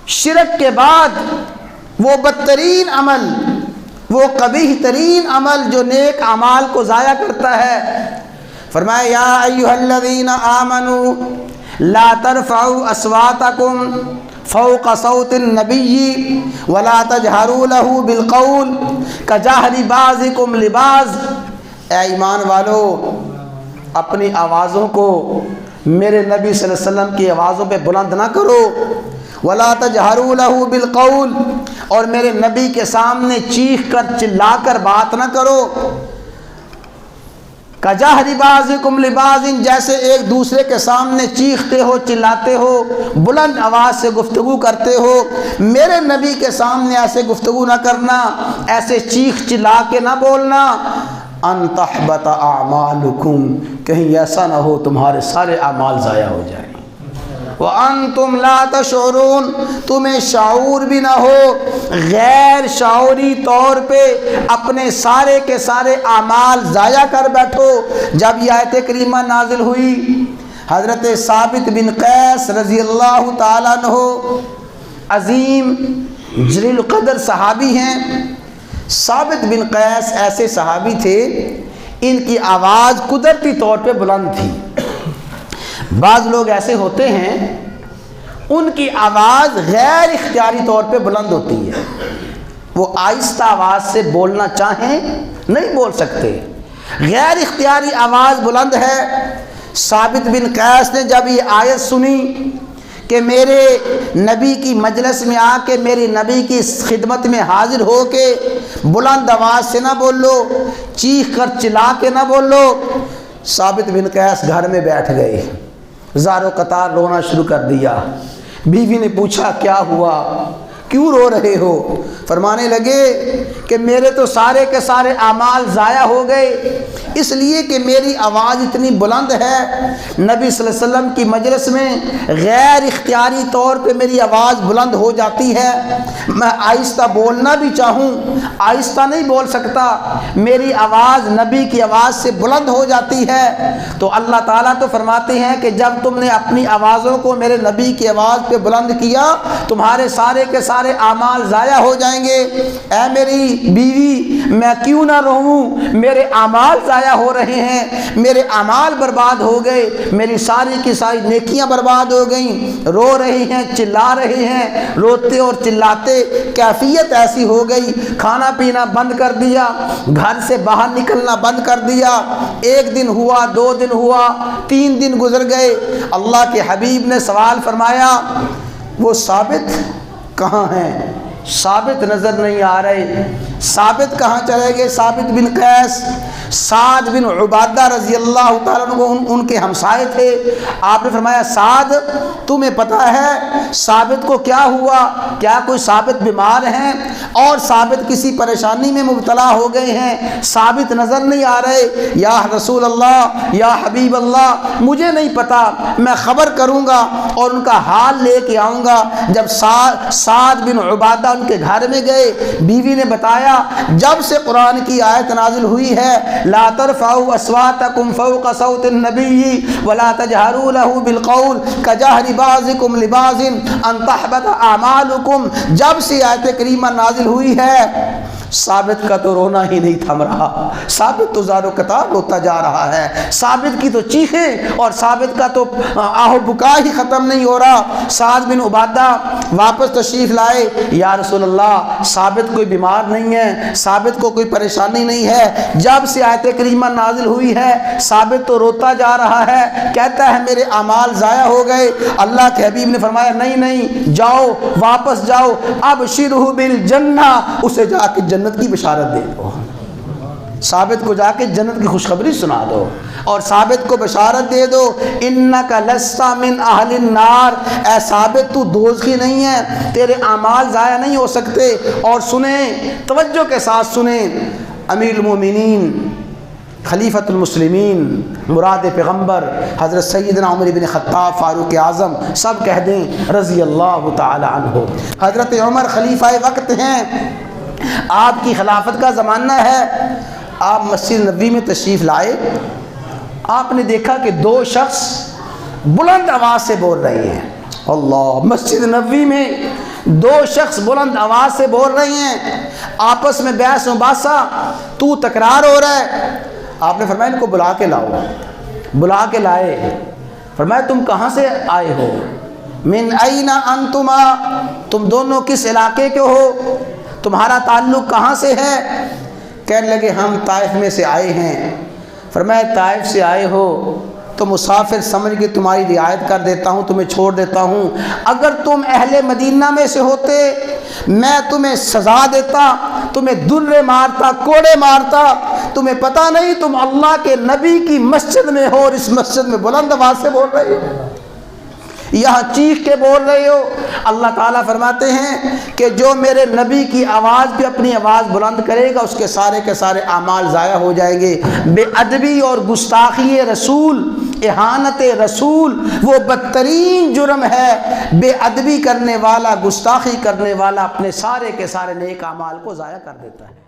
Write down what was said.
شرک کے بعد وہ بدترین عمل، وہ قبیح ترین عمل جو نیک اعمال کو ضائع کرتا ہے۔ فرمایا یا ایھا الذین آمنوا لا ترفعوا اصواتکم فوق صوت النبی ولا تجہروا له بالقول کجہر بعضکم لبعض۔ اے ایمان والو، اپنی آوازوں کو میرے نبی صلی اللہ علیہ وسلم کی آوازوں پہ بلند نہ کرو، ولا تجہروا له بالقول، اور میرے نبی کے سامنے چیخ کر چلا کر بات نہ کرو، کجہر بعضکم لبعض، جیسے ایک دوسرے کے سامنے چیختے ہو، چلاتے ہو، بلند آواز سے گفتگو کرتے ہو۔ میرے نبی کے سامنے ایسے گفتگو نہ کرنا، ایسے چیخ چلا کے نہ بولنا۔ ان تحبط اعمالکم، کہیں ایسا نہ ہو تمہارے سارے اعمال ضائع ہو جائیں۔ وَأَنْتُمْ لَا تَشْعُرُونَ، تمہیں شعور بھی نہ ہو، غیر شعوری طور پہ اپنے سارے کے سارے اعمال ضائع کر بیٹھو۔ جب یہ آیت کریمہ نازل ہوئی، حضرت ثابت بن قیس رضی اللہ تعالیٰ عنہ عظیم جلیل القدر صحابی ہیں۔ ثابت بن قیس ایسے صحابی تھے، ان کی آواز قدرتی طور پہ بلند تھی۔ بعض لوگ ایسے ہوتے ہیں ان کی آواز غیر اختیاری طور پہ بلند ہوتی ہے، وہ آہستہ آواز سے بولنا چاہیں نہیں بول سکتے، غیر اختیاری آواز بلند ہے۔ ثابت بن قیس نے جب یہ آیت سنی کہ میرے نبی کی مجلس میں آ کے میری نبی کی خدمت میں حاضر ہو کے بلند آواز سے نہ بولو، چیخ کر چلا کے نہ بولو، ثابت بن قیس گھر میں بیٹھ گئے، زارو قطار رونا شروع کر دیا۔ بیوی نے پوچھا کیا ہوا، کیوں رو رہے ہو؟ فرمانے لگے کہ میرے تو سارے کے سارے اعمال ضائع ہو گئے، اس لیے کہ میری آواز اتنی بلند ہے، نبی صلی اللہ علیہ وسلم کی مجلس میں غیر اختیاری طور پہ میری آواز بلند ہو جاتی ہے، میں آہستہ بولنا بھی چاہوں آہستہ نہیں بول سکتا، میری آواز نبی کی آواز سے بلند ہو جاتی ہے۔ تو اللہ تعالیٰ تو فرماتے ہیں کہ جب تم نے اپنی آوازوں کو میرے نبی کی آواز پہ بلند کیا، تمہارے سارے کے سارے اعمال ضائع ہو جائیں گے۔ اے میری بیوی، میں کیوں نہ روؤں، میرے اعمال ضائع ہو رہے ہیں، میرے اعمال برباد ہو گئے، میری ساری کی ساری نیکیاں برباد ہو گئیں۔ رو رہے ہیں، چلا رہے ہیں، روتے اور چلاتے کیفیت ایسی ہو گئی، کھانا پینا بند کر دیا، گھر سے باہر نکلنا بند کر دیا۔ ایک دن ہوا، 2 دن ہوا، 3 دن گزر گئے، اللہ کے حبیب نے سوال فرمایا وہ ثابت کہاں ہیں؟ ثابت نظر نہیں آ رہے، ثابت کہاں چلے گئے؟ ثابت بن قیس سعد بن عبادہ رضی اللہ تعالیٰ عنہ ان کے ہمسائے تھے۔ آپ نے فرمایا سعد، تمہیں پتہ ہے ثابت کو کیا ہوا؟ کیا کوئی ثابت بیمار ہیں اور ثابت کسی پریشانی میں مبتلا ہو گئے ہیں؟ ثابت نظر نہیں آ رہے۔ یا رسول اللہ، یا حبیب اللہ، مجھے نہیں پتا، میں خبر کروں گا اور ان کا حال لے کے آؤں گا۔ جب سعد بن عبادہ ان کے گھر میں گئے، بیوی نے بتایا جب سے قرآن کی آیت نازل ہوئی ہے لا ترفعوا اصواتکم فوق صوت النبی ولا تجہروا له بالقول کجہر بعضکم لبعض ان تحبط اعمالکم، جب سے آیت کریمہ نازل ہوئی ہے، ثابت کا تو رونا ہی نہیں تھم رہا، ثابت تو زارو قطار روتا جا رہا ہے، ثابت کی تو چیخیں اور ثابت کا تو آہ و بکا ہی ختم نہیں ہو رہا۔ سعد بن عبادہ واپس تشریف لائے، یا رسول اللہ ثابت کوئی بیمار نہیں ہے، ثابت کو کوئی پریشانی نہیں ہے، جب سے آیت کریمہ نازل ہوئی ہے ثابت تو روتا جا رہا ہے، کہتا ہے میرے اعمال ضائع ہو گئے۔ اللہ کے حبیب نے فرمایا نہیں، جاؤ واپس جاؤ، ابشرہ بالجنہ، اسے جا کے جنت کی بشارت دے دو، ثابت کو جا کے جنت کی خوشخبری سنا دو اور ثابت کو بشارت دے دو انک لست من اہل النار، اے ثابت تو دوزخی نہیں ہے، تیرے اعمال ضائع نہیں ہو سکتے۔ اور سنیں، توجہ کے ساتھ سنیں، امیر المومنین خلیفۃ المسلمین مراد پیغمبر حضرت سیدنا عمر بن خطاب فاروق اعظم، سب کہہ دیں رضی اللہ تعالی عنہ۔ حضرت عمر خلیفہ وقت ہیں، آپ کی خلافت کا زمانہ ہے، آپ مسجد نبوی میں تشریف لائے، آپ نے دیکھا کہ 2 شخص بلند آواز سے بول رہے ہیں، اللہ، مسجد نبوی میں دو شخص بلند آواز سے بول رہے ہیں، آپس میں بحث مباحثہ، تو تکرار ہو رہا ہے۔ آپ نے فرمایا ان کو بلا کے لاؤ۔ بلا کے لائے، فرمایا تم کہاں سے آئے ہو؟ من این انتما، تم دونوں کس علاقے کے ہو؟ تمہارا تعلق کہاں سے ہے؟ کہنے لگے ہم طائف میں سے آئے ہیں۔ فرمایا طائف سے آئے ہو تو مسافر سمجھ کے تمہاری رعایت کر دیتا ہوں، تمہیں چھوڑ دیتا ہوں۔ اگر تم اہل مدینہ میں سے ہوتے میں تمہیں سزا دیتا، تمہیں درے مارتا، کوڑے مارتا۔ تمہیں پتہ نہیں تم اللہ کے نبی کی مسجد میں ہو اور اس مسجد میں بلند آواز سے بول رہے ہو، یہاں چیخ کے بول رہے ہو۔ اللہ تعالیٰ فرماتے ہیں کہ جو میرے نبی کی آواز پہ اپنی آواز بلند کرے گا اس کے سارے اعمال ضائع ہو جائیں گے۔ بے ادبی اور گستاخی رسول، اہانت رسول وہ بدترین جرم ہے۔ بے ادبی کرنے والا، گستاخی کرنے والا اپنے سارے کے سارے نیک اعمال کو ضائع کر دیتا ہے۔